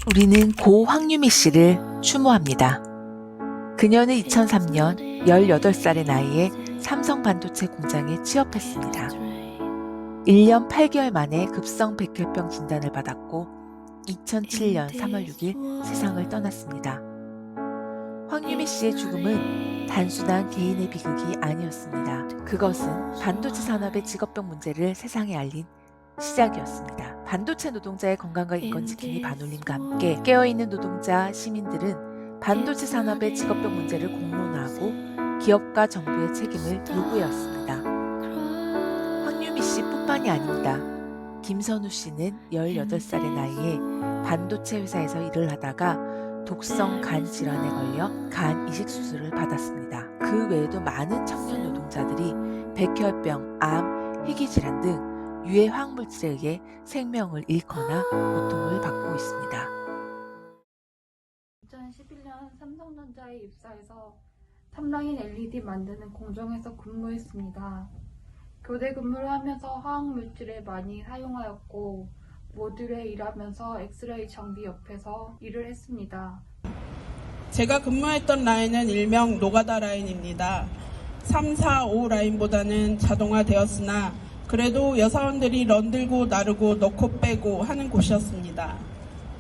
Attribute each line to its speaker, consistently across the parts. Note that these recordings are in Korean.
Speaker 1: 우리는 고 황유미 씨를 추모합니다. 그녀는 2003년 18살의 나이에 삼성 반도체 공장에 취업했습니다. 1년 8개월 만에 급성 백혈병 진단을 받았고 2007년 3월 6일 세상을 떠났습니다. 황유미 씨의 죽음은 단순한 개인의 비극이 아니었습니다. 그것은 반도체 산업의 직업병 문제를 세상에 알린 시작이었습니다. 반도체 노동자의 건강과 인권 지킴이 반올림과 함께 깨어있는 노동자, 시민들은 반도체 산업의 직업병 문제를 공론화하고 기업과 정부의 책임을 요구해왔습니다. 황유미 씨뿐만이 아닙니다. 김선우 씨는 18살의 나이에 반도체 회사에서 일을 하다가 독성 간 질환에 걸려 간 이식 수술을 받았습니다. 그 외에도 많은 청년 노동자들이 백혈병, 암, 희귀질환 등 유해 화학물질에 의해 생명을 잃거나 고통을 받고 있습니다.
Speaker 2: 2011년 삼성전자에 입사해서 탑라인 LED 만드는 공정에서 근무했습니다. 교대 근무를 하면서 화학물질을 많이 사용하였고 모듈에 일하면서 엑스레이 장비 옆에서 일을 했습니다.
Speaker 3: 제가 근무했던 라인은 일명 노가다 라인입니다. 3, 4, 5 라인보다는 자동화되었으나 그래도 여사원들이 런 들고 나르고 넣고 빼고 하는 곳이었습니다.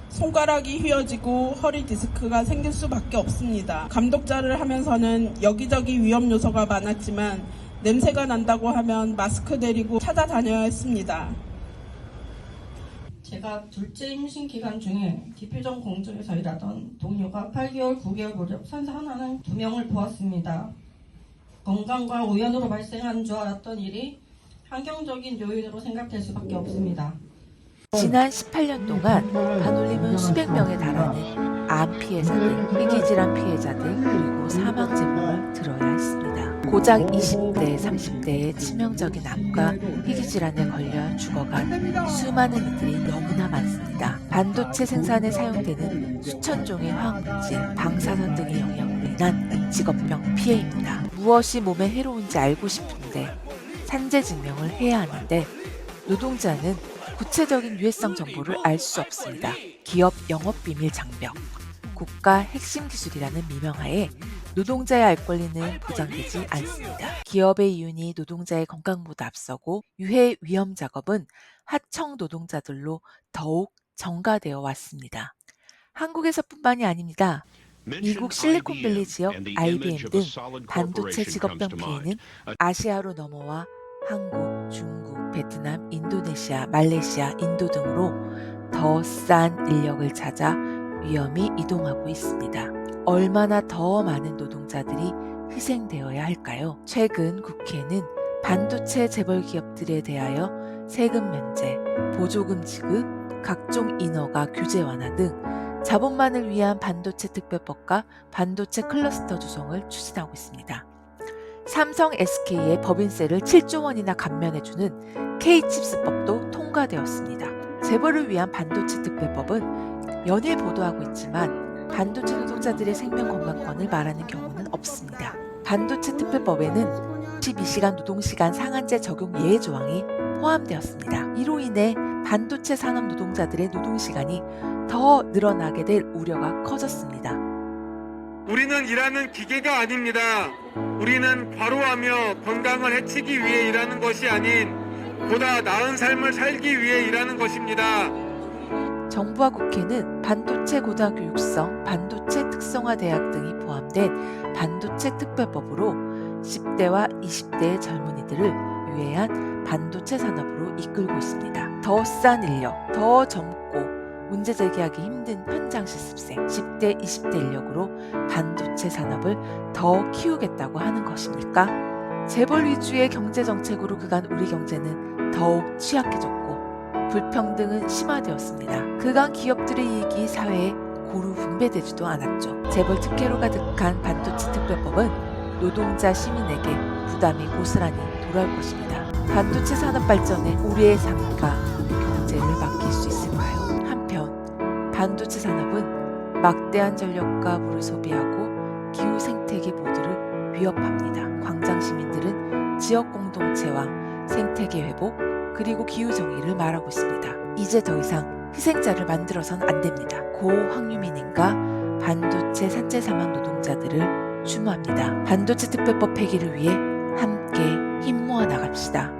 Speaker 3: 손가락이 휘어지고 허리 디스크가 생길 수밖에 없습니다. 감독자를 하면서는 여기저기 위험 요소가 많았지만 냄새가 난다고 하면 마스크 내리고 찾아다녀야 했습니다.
Speaker 4: 제가 둘째 임신 기간 중에 디퓨전 공정에서 일하던 동료가 8개월, 9개월 무렵 산산하는 2명을 보았습니다. 건강과 우연으로 발생한 줄 알았던 일이 환경적인 요인으로 생각될 수밖에 없습니다.
Speaker 1: 지난 18년 동안 반올림은 수백 명에 달하는 암 피해자들, 희귀질환 피해자들, 그리고 사망 제목을 들어야 했습니다. 고작 20대, 30대의 치명적인 암과 희귀질환에 걸려 죽어간 수많은 이들이 너무나 많습니다. 반도체 생산에 사용되는 수천 종의 화학물질, 방사선 등의 영향으로 인한 직업병 피해입니다. 무엇이 몸에 해로운지 알고 싶은데 산재 증명을 해야 하는데 노동자는 구체적인 유해성 정보를 알 수 없습니다. 기업 영업비밀 장벽, 국가 핵심 기술이라는 미명하에 노동자의 알 권리는 보장되지 않습니다. 기업의 이윤이 노동자의 건강보다 앞서고 유해 위험 작업은 하청 노동자들로 더욱 전가되어 왔습니다. 한국에서뿐만이 아닙니다. 미국 실리콘밸리 지역 IBM 등 반도체 직업병 피해는 아시아로 넘어와 한국, 중국, 베트남, 인도네시아, 말레이시아, 인도 등으로 더 싼 인력을 찾아 위험히 이동하고 있습니다. 얼마나 더 많은 노동자들이 희생되어야 할까요? 최근 국회는 반도체 재벌 기업들에 대하여 세금 면제, 보조금 지급, 각종 인허가 규제 완화 등 자본만을 위한 반도체 특별법과 반도체 클러스터 조성을 추진하고 있습니다. 삼성 SK의 법인세를 7조 원이나 감면해주는 K칩스법도 통과되었습니다. 재벌을 위한 반도체 특별법은 연일 보도하고 있지만 반도체 노동자들의 생명 건강권을 말하는 경우는 없습니다. 반도체 특별법에는 12시간 노동시간 상한제 적용 예외 조항이 포함되었습니다. 이로 인해 반도체 산업 노동자들의 노동시간이 더 늘어나게 될 우려가 커졌습니다.
Speaker 5: 우리는 일하는 기계가 아닙니다. 우리는 과로하며 건강을 해치기 위해 일하는 것이 아닌 보다 나은 삶을 살기 위해 일하는 것입니다.
Speaker 1: 정부와 국회는 반도체 고등학교 육성, 반도체 특성화 대학 등이 포함된 반도체 특별법으로 10대와 20대의 젊은이들을 유해한 반도체 산업으로 이끌고 있습니다. 더 싼 인력, 더 젊고 문제 제기하기 힘든 현장 실습생, 10대, 20대 인력으로 반도체 산업을 더 키우겠다고 하는 것입니까? 재벌 위주의 경제 정책으로 그간 우리 경제는 더욱 취약해졌고 불평등은 심화되었습니다. 그간 기업들의 이익이 사회에 고루 분배되지도 않았죠. 재벌 특혜로 가득한 반도체 특별법은 노동자 시민에게 부담이 고스란히 돌아올 것입니다. 반도체 산업 발전에 우리의 삶과 경제를 맡길 수 있을까요? 한편 반도체 산업은 막대한 전력과 물을 소비하고 기후 생태계 모두를 위협합니다. 광장 시민들은 지역 공동체와 생태계 회복 그리고 기후 정의를 말하고 있습니다. 이제 더 이상 희생자를 만들어선 안 됩니다. 고 황유민님과 반도체 산재 사망 노동자들을 추모합니다. 반도체 특별법 폐기를 위해 함께 힘 모아 나갑시다.